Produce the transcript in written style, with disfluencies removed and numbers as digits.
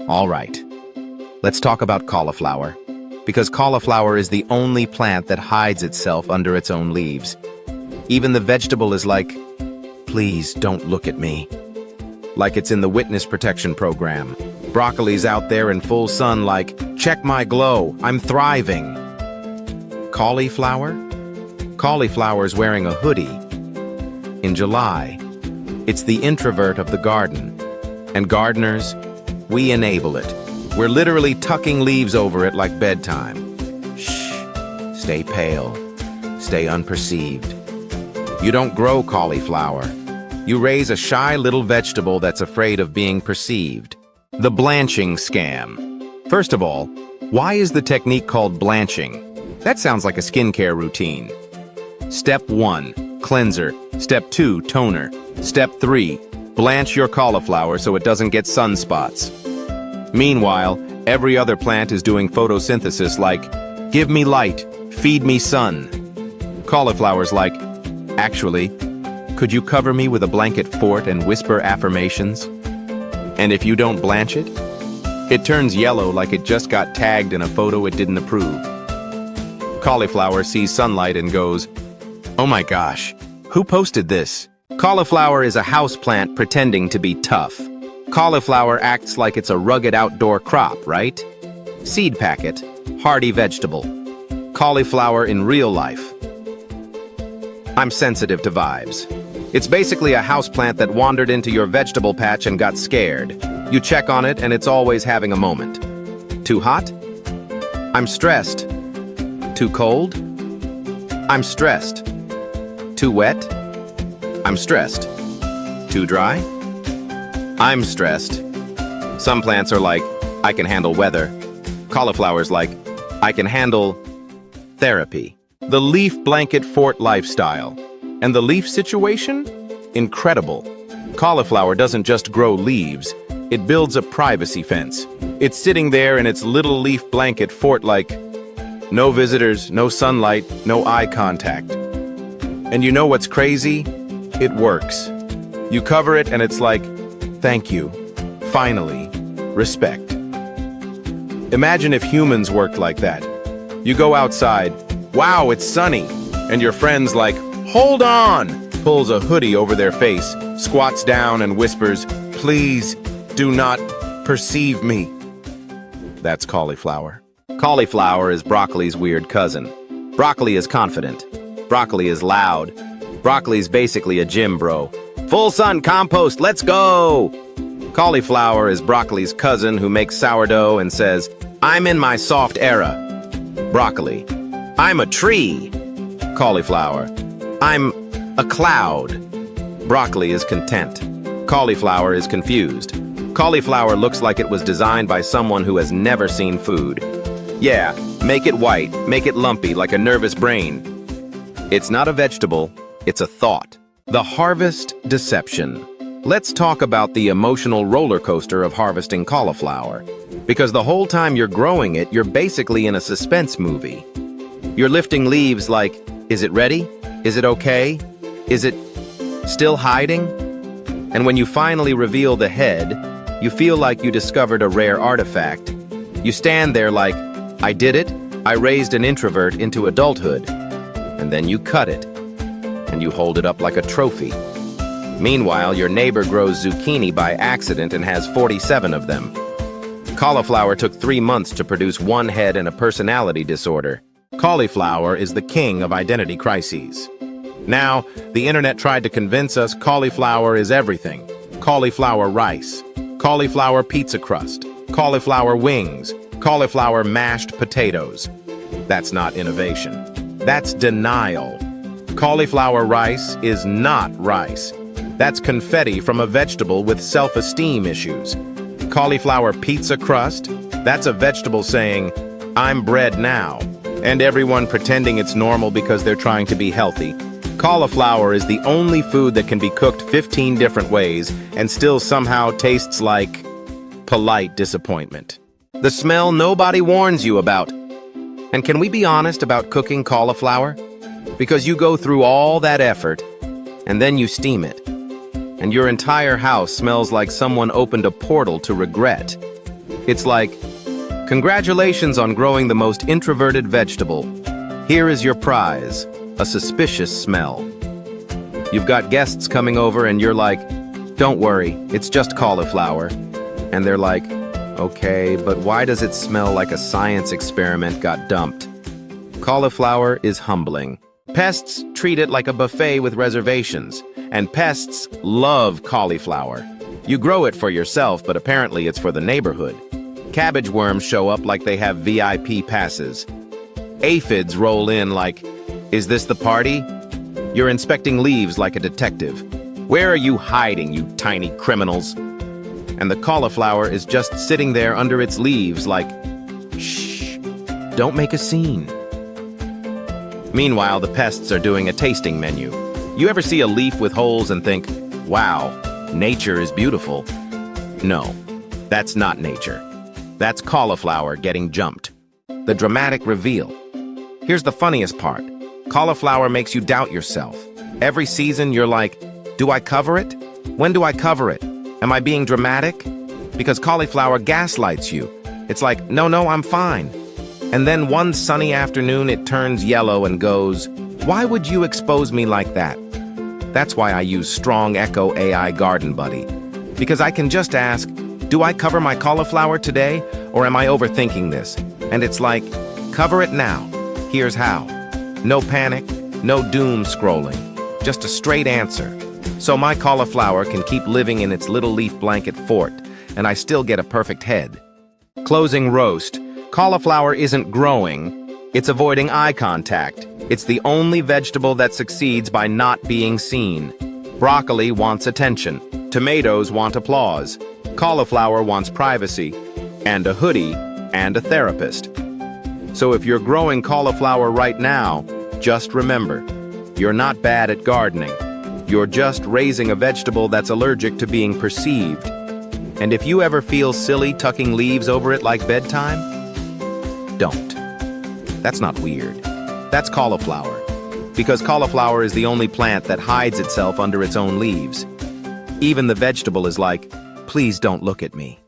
All right, let's talk about cauliflower, because cauliflower is the only plant that hides itself under its own leaves. Even the vegetable is like, please don't look at me. Like it's in the witness protection program. Broccoli's out there in full sun like, check my glow, I'm thriving. Cauliflower? Cauliflower's wearing a hoodie. In July, it's the introvert of the garden. And gardeners, we enable it. We're literally tucking leaves over it like bedtime. Shh, stay pale, stay unperceived. You don't grow cauliflower. You raise a shy little vegetable that's afraid of being perceived. The blanching scam. First of all, why is the technique called blanching? That sounds like a skincare routine. Step 1, cleanser. Step 2, toner. Step 3, blanch your cauliflower so it doesn't get sunspots. Meanwhile, every other plant is doing photosynthesis like, give me light, feed me sun. Cauliflower's like, actually, could you cover me with a blanket fort and whisper affirmations? And if you don't blanch it, it turns yellow like it just got tagged in a photo it didn't approve. Cauliflower sees sunlight and goes, oh my gosh, who posted this? Cauliflower is a houseplant pretending to be tough. Cauliflower acts like it's a rugged outdoor crop, right? Seed packet, hardy vegetable. Cauliflower in real life. I'm sensitive to vibes. It's basically a houseplant that wandered into your vegetable patch and got scared. You check on it and it's always having a moment. Too hot? I'm stressed. Too cold? I'm stressed. Too wet? I'm stressed. Too dry? I'm stressed. Some plants are like, I can handle weather. Cauliflower's like, I can handle therapy. The leaf blanket fort lifestyle. And the leaf situation? Incredible. Cauliflower doesn't just grow leaves, it builds a privacy fence. It's sitting there in its little leaf blanket fort like, no visitors, no sunlight, no eye contact. And you know what's crazy? It works. You cover it and it's like, thank you. Finally. Respect. Imagine if humans worked like that. You go outside, wow, it's sunny, and your friend's like, hold on! Pulls a hoodie over their face, squats down and whispers, please do not perceive me. That's cauliflower. Cauliflower is broccoli's weird cousin. Broccoli is confident. Broccoli is loud. Broccoli's basically a gym bro. Full sun compost, let's go! Cauliflower is broccoli's cousin who makes sourdough and says, I'm in my soft era. Broccoli. I'm a tree. Cauliflower. I'm a cloud. Broccoli is content. Cauliflower is confused. Cauliflower looks like it was designed by someone who has never seen food. Yeah, make it white, make it lumpy like a nervous brain. It's not a vegetable, it's a thought. The harvest deception. Let's talk about the emotional roller coaster of harvesting cauliflower. Because the whole time you're growing it, you're basically in a suspense movie. You're lifting leaves like, is it ready? Is it okay? Is it still hiding? And when you finally reveal the head, you feel like you discovered a rare artifact. You stand there like, I did it, I raised an introvert into adulthood. And then you cut it, and you hold it up like a trophy. Meanwhile, your neighbor grows zucchini by accident and has 47 of them. Cauliflower took 3 months to produce one head and a personality disorder. Cauliflower is the king of identity crises. Now, the internet tried to convince us cauliflower is everything. Cauliflower rice, cauliflower pizza crust, cauliflower wings, cauliflower mashed potatoes. That's not innovation. That's denial. Cauliflower rice is not rice. That's confetti from a vegetable with self-esteem issues. Cauliflower pizza crust, that's a vegetable saying, I'm bread now. And everyone pretending it's normal because they're trying to be healthy. Cauliflower is the only food that can be cooked 15 different ways and still somehow tastes like polite disappointment. The smell nobody warns you about. And can we be honest about cooking cauliflower? Because you go through all that effort, and then you steam it. And your entire house smells like someone opened a portal to regret. It's like, congratulations on growing the most introverted vegetable. Here is your prize, a suspicious smell. You've got guests coming over and you're like, don't worry, it's just cauliflower. And they're like, okay, but why does it smell like a science experiment got dumped? Cauliflower is humbling. Pests treat it like a buffet with reservations, and pests love cauliflower. You grow it for yourself, but apparently it's for the neighborhood. Cabbage worms show up like they have VIP passes. Aphids roll in like, is this the party? You're inspecting leaves like a detective. Where are you hiding, you tiny criminals? And the cauliflower is just sitting there under its leaves like, shh, don't make a scene. Meanwhile, the pests are doing a tasting menu. You ever see a leaf with holes and think, wow, nature is beautiful? No, that's not nature. That's cauliflower getting jumped. The dramatic reveal. Here's the funniest part. Cauliflower makes you doubt yourself. Every season, you're like, do I cover it? When do I cover it? Am I being dramatic? Because cauliflower gaslights you. It's like, no, I'm fine. And then one sunny afternoon, it turns yellow and goes, why would you expose me like that? That's why I use Strong Echo AI Garden Buddy. Because I can just ask, do I cover my cauliflower today, or am I overthinking this? And it's like, cover it now. Here's how. No panic, no doom scrolling. Just a straight answer. So my cauliflower can keep living in its little leaf blanket fort, and I still get a perfect head. Closing roast. Cauliflower isn't growing, it's avoiding eye contact. It's the only vegetable that succeeds by not being seen. Broccoli wants attention. Tomatoes want applause. Cauliflower wants privacy, and a hoodie, and a therapist. So if you're growing cauliflower right now, just remember, you're not bad at gardening. You're just raising a vegetable that's allergic to being perceived. And if you ever feel silly tucking leaves over it like bedtime, don't. That's not weird. That's cauliflower. Because cauliflower is the only plant that hides itself under its own leaves. Even the vegetable is like, please don't look at me.